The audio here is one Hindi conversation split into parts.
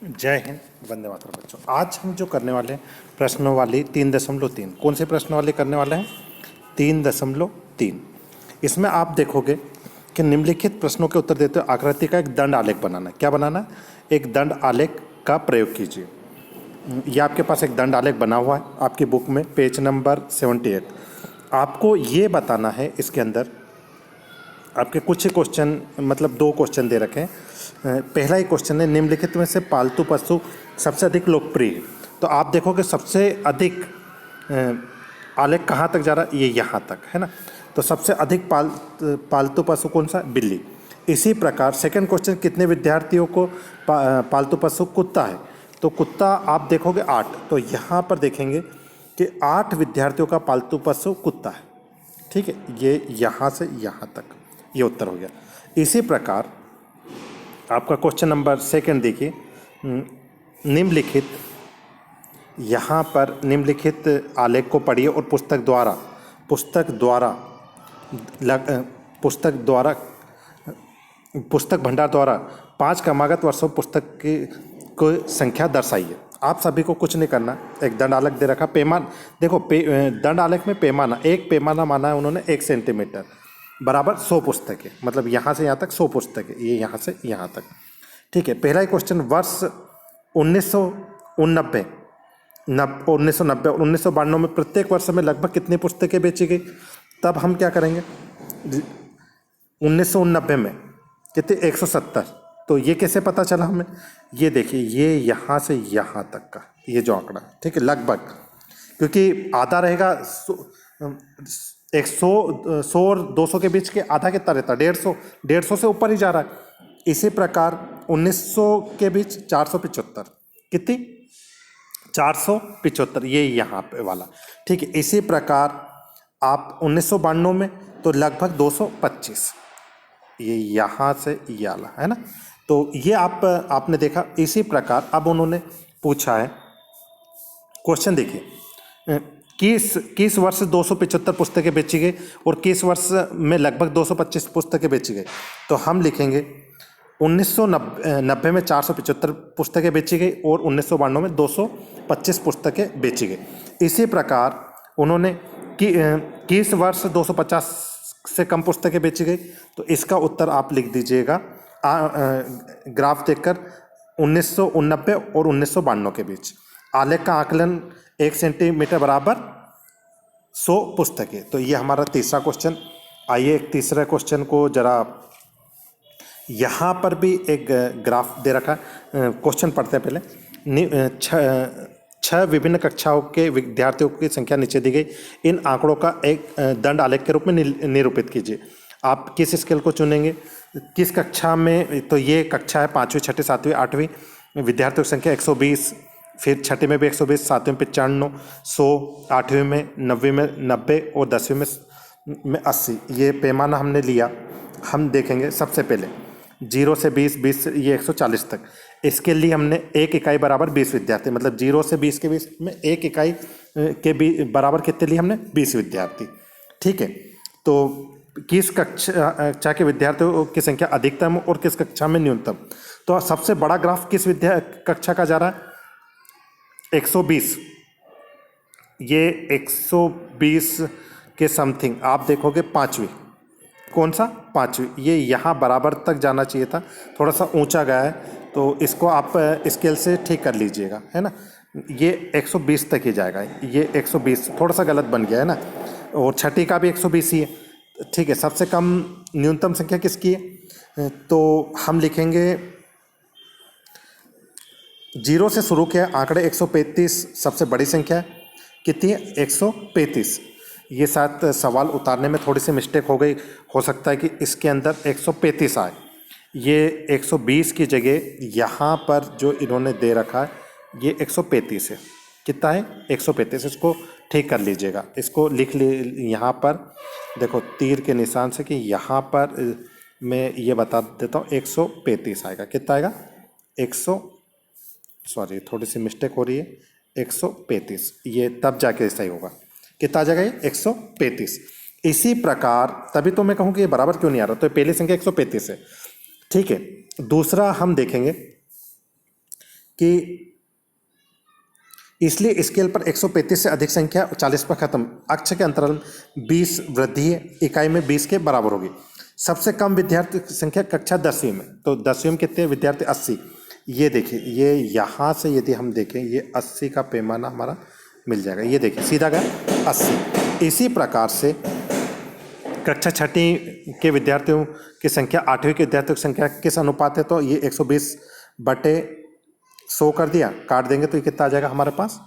जय हिंद, वंदे मातरम। बच्चों, आज हम जो करने वाले हैं प्रश्नों वाली 3.3, कौन से प्रश्न वाले करने वाले हैं? 3.3। इसमें आप देखोगे कि निम्नलिखित प्रश्नों के उत्तर देते हुए आकृति का एक दंड आलेख बनाना है। क्या बनाना है? एक दंड आलेख का प्रयोग कीजिए। ये आपके पास एक दंड आलेख बना हुआ है आपकी बुक में, पेज नंबर 78। आपको ये बताना है, इसके अंदर आपके कुछ क्वेश्चन, मतलब 2 क्वेश्चन दे रखे हैं। पहला ही क्वेश्चन है, निम्नलिखित में से पालतू पशु सबसे अधिक लोकप्रिय है। तो आप देखोगे सबसे अधिक आलेख कहाँ तक जा रहा है? ये यहाँ तक है ना। तो सबसे अधिक पालतू पशु कौन सा? बिल्ली। इसी प्रकार सेकंड क्वेश्चन, कितने विद्यार्थियों को पालतू पशु कुत्ता है? तो कुत्ता आप देखोगे 8। तो यहाँ पर देखेंगे कि 8 विद्यार्थियों का पालतू पशु कुत्ता है। ठीक है, ये यहाँ से यहाँ तक ये उत्तर हो गया। इसी प्रकार आपका क्वेश्चन नंबर सेकंड देखिए, निम्नलिखित, यहाँ पर निम्नलिखित आलेख को पढ़िए और पुस्तक द्वारा पुस्तक भंडार द्वारा 5 क्रमागत वर्षों पुस्तक की संख्या दर्शाइए। आप सभी को कुछ नहीं करना, एक दंड आलेख दे रखा। देखो दंड आलेख में पैमाना, एक पैमाना माना है उन्होंने 1 सेंटीमीटर बराबर 100 पुस्तकें, मतलब यहाँ से यहाँ तक 100 पुस्तकें, ये यहाँ से यहाँ तक। ठीक है, पहला ही क्वेश्चन, वर्ष 1990 और 1992 में प्रत्येक वर्ष में लगभग कितनी पुस्तकें बेची गई? तब हम क्या करेंगे? 1990 में कितने? 170। तो ये कैसे पता चला हमें? ये देखिए, ये यहाँ से यहाँ तक का ये जो आंकड़ा, ठीक है, लगभग, क्योंकि आधा रहेगा 100 और 200 के बीच के, आधा कितना रहता है? 150 से ऊपर ही जा रहा है। इसी प्रकार 1900 के बीच 475, कितनी? 475, ये यहाँ पे वाला। ठीक है, इसी प्रकार आप 1992 में तो लगभग 225, ये यहाँ से ये वाला है ना। तो ये आपने देखा। इसी प्रकार अब उन्होंने पूछा है, क्वेश्चन देखिए, किस वर्ष 275 पुस्तकें बेची गई और किस वर्ष में लगभग 225 पुस्तकें बेची गई? तो हम लिखेंगे 1990 में 475 पुस्तकें बेची गई और 1992 में 225 पुस्तकें बेची गई। इसी प्रकार उन्होंने किस वर्ष 250 से कम पुस्तकें बेची गई? तो इसका उत्तर आप लिख दीजिएगा ग्राफ देखकर, 1990 और 1992 के बीच। आलेख का आकलन 1 सेंटीमीटर बराबर 100 पुस्तकें। तो ये हमारा तीसरा क्वेश्चन। आइए एक तीसरे क्वेश्चन को जरा, यहाँ पर भी एक ग्राफ दे रखा है, क्वेश्चन पढ़ते हैं पहले। 6 विभिन्न कक्षाओं के विद्यार्थियों की संख्या नीचे दी गई। इन आंकड़ों का एक दंड आलेख के रूप में निरूपित कीजिए। आप किस स्केल को चुनेंगे? किस कक्षा में? तो ये कक्षा है 5वीं, 6ठी, 7वीं, 8वीं। विद्यार्थियों की संख्या 120, फिर 6ठी में भी 120, 7वीं में 95, 100, 8वीं में 90 में 90 और 10वीं में 80। ये पैमाना हमने लिया। हम देखेंगे सबसे पहले 0 से 20, 20 से ये 140 तक। इसके लिए हमने 1 इकाई बराबर 20 विद्यार्थी, मतलब 0 से 20 के बीच में 1 इकाई के बराबर कितने लिए हमने? 20 विद्यार्थी। ठीक है, तो किस कक्षा के विद्यार्थियों की संख्या अधिकतम और किस कक्षा में न्यूनतम? तो सबसे बड़ा ग्राफ किस कक्षा का जा रहा है? 120। ये 120 के समथिंग आप देखोगे 5वीं। कौन सा? 5वीं। ये यहाँ बराबर तक जाना चाहिए था, थोड़ा सा ऊंचा गया है, तो इसको आप स्केल से ठीक कर लीजिएगा, है ना। ये 120 तक ही जाएगा। ये 120 थोड़ा सा गलत बन गया है ना। और 6ठी का भी 120 ही है। ठीक है, सबसे कम न्यूनतम संख्या किसकी है? तो हम लिखेंगे 0 से शुरू किया आंकड़े 135 सबसे बड़ी संख्या है। कितनी है? 135। ये शायद सवाल उतारने में थोड़ी सी मिस्टेक हो गई, हो सकता है कि इसके अंदर 135 आए। ये 120 की जगह यहाँ पर जो इन्होंने दे रखा है ये 135 है। कितना है? 135। इसको ठीक कर लीजिएगा, इसको लिख ली यहाँ पर, देखो तीर के निशान से, कि यहाँ पर मैं ये बता देता हूँ 135 आएगा। कितना आएगा? सॉरी थोड़ी सी मिस्टेक हो रही है, 135। ये तब जाके सही होगा। कितना आ जाएगा ये? 135। इसी प्रकार तभी तो मैं कहूँ कि ये बराबर क्यों नहीं आ रहा, तो पहली संख्या 135 है। ठीक है, दूसरा हम देखेंगे कि इसलिए स्केल पर 135 से अधिक संख्या 40 पर खत्म, अक्ष के अंतराल 20 वृद्धि इकाई में 20 के बराबर होगी। सबसे कम विद्यार्थी संख्या कक्षा 10वीं में, तो 10वीं में कितने विद्यार्थी? 80। ये देखिए, ये यहाँ से यदि हम देखें, ये 80 का पैमाना हमारा मिल जाएगा। ये देखिए सीधा गया 80। इसी प्रकार से कक्षा 6वीं के विद्यार्थियों की संख्या 8वीं के विद्यार्थियों की संख्या किस अनुपात है? तो ये 120/100 कर दिया, काट देंगे तो ये कितना आ जाएगा हमारे पास?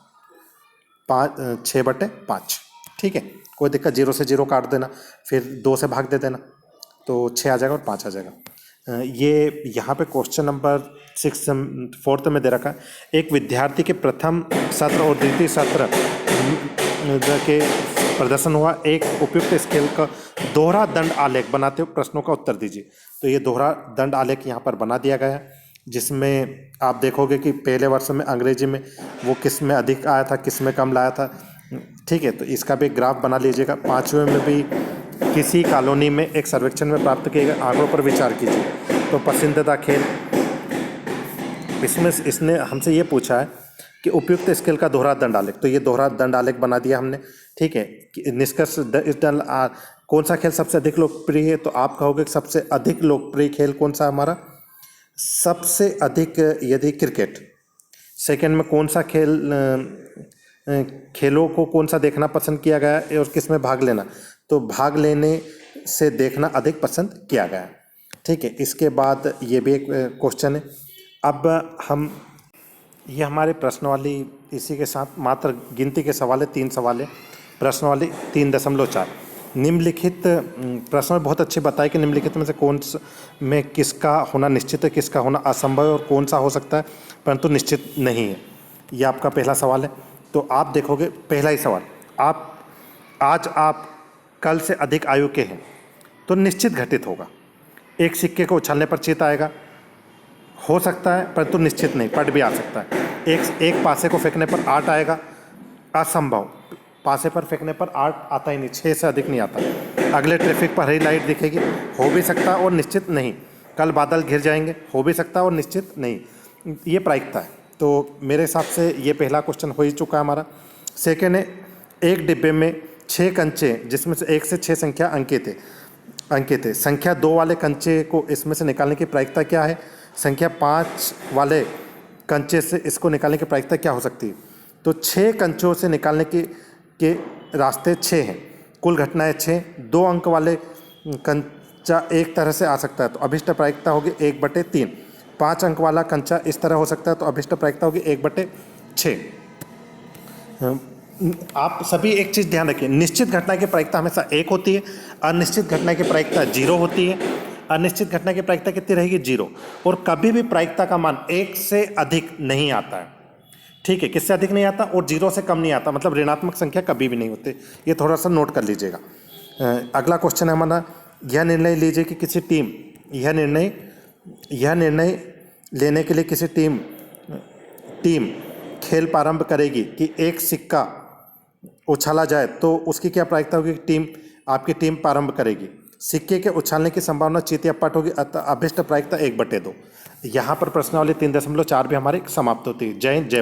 6/5। ठीक है, कोई दिक्कत, 0 से 0 काट देना, फिर 2 से भाग दे देना, तो 6 आ जाएगा और 5 आ जाएगा। ये यहाँ पे क्वेश्चन नंबर 4 में दे रखा है, एक विद्यार्थी के प्रथम सत्र और द्वितीय सत्र के प्रदर्शन हुआ, एक उपयुक्त स्केल का दोहरा दंड आलेख बनाते हुए प्रश्नों का उत्तर दीजिए। तो ये दोहरा दंड आलेख यहाँ पर बना दिया गया है, जिसमें आप देखोगे कि पहले वर्ष में अंग्रेजी में वो किस में अधिक आया था, किस में कम लाया था। ठीक है, तो इसका भी ग्राफ बना लीजिएगा। 5वें में भी किसी कॉलोनी में एक सर्वेक्षण में प्राप्त किए गए आंकड़ों पर विचार कीजिए। तो पसंदीदा खेल, इसमें इसने हमसे ये पूछा है कि उपयुक्त स्केल का दोहरा दंड आलेख, तो ये दोहरा दंड आलेख बना दिया हमने। ठीक है, निष्कर्ष कौन सा खेल सबसे अधिक लोकप्रिय है? तो आप कहोगे सबसे अधिक लोकप्रिय खेल कौन सा हमारा? सबसे अधिक यदि क्रिकेट। सेकंड में कौन सा खेलों को कौन सा देखना पसंद किया गया है और किस में भाग लेना? तो भाग लेने से देखना अधिक पसंद किया गया है। ठीक है, इसके बाद ये भी एक क्वेश्चन है। अब हम ये हमारे प्रश्नावली, इसी के साथ मात्र गिनती के सवाल है, 3 सवाल है। प्रश्नावली 3.4 निम्नलिखित प्रश्न बहुत अच्छे बताए कि निम्नलिखित में से कौन में किसका होना निश्चित है, किसका होना असंभव है और कौन सा हो सकता है परंतु निश्चित नहीं है। ये आपका पहला सवाल है। तो आप देखोगे पहला ही सवाल, आप कल से अधिक आयु के हैं तो निश्चित घटित होगा। एक सिक्के को उछालने पर चित आएगा, हो सकता है परंतु निश्चित नहीं, पट भी आ सकता है। एक पासे को फेंकने पर 8 आएगा, असंभव, पासे पर फेंकने पर 8 आता ही नहीं, 6 से अधिक नहीं आता। अगले ट्रैफिक पर हरी लाइट दिखेगी, हो भी सकता है और निश्चित नहीं। कल बादल घिर जाएंगे, हो भी सकता है और निश्चित नहीं। ये प्रायिकता है। तो मेरे हिसाब से ये पहला क्वेश्चन हो ही चुका है हमारा। सेकेंड है, एक डिब्बे में 6 कंचे जिसमें से 1 से 6 संख्या अंकित है। संख्या 2 वाले कंचे को इसमें से निकालने की प्रायिकता क्या है? संख्या 5 वाले कंचे से इसको निकालने की प्रायिकता क्या हो सकती है? तो 6 कंचों से निकालने के रास्ते 6 हैं, कुल घटनाएं 6। 2 अंक वाले कंचा एक तरह से आ सकता है तो अभिष्ट प्रायिकता होगी 1/3। 5 अंक वाला कंचा इस तरह हो सकता है तो अभिष्ट प्रायिकता होगी 1/6। आप सभी एक चीज़ ध्यान रखिए, निश्चित घटना की प्रायिकता हमेशा 1 होती है, अनिश्चित घटना की प्रायिकता 0 होती है। अनिश्चित घटना की प्रायिकता कितनी रहेगी? 0। और कभी भी प्रायिकता का मान 1 से अधिक नहीं आता है। ठीक है, किससे अधिक नहीं आता और 0 से कम नहीं आता, मतलब ऋणात्मक संख्या कभी भी नहीं होती। ये थोड़ा सा नोट कर लीजिएगा। अगला क्वेश्चन है हमारा, यह निर्णय लीजिए कि किसी टीम यह निर्णय लेने के लिए किसी टीम खेल प्रारंभ करेगी कि एक सिक्का उछाला जाए तो उसकी क्या प्रायिकता होगी? आपकी टीम प्रारंभ करेगी। सिक्के के उछालने की संभावना चित या पट होगी, अतः अभिष्ट प्रायिकता 1/2। यहाँ पर प्रश्नावली 3.4 भी हमारी समाप्त होती है। जय हिंद, जय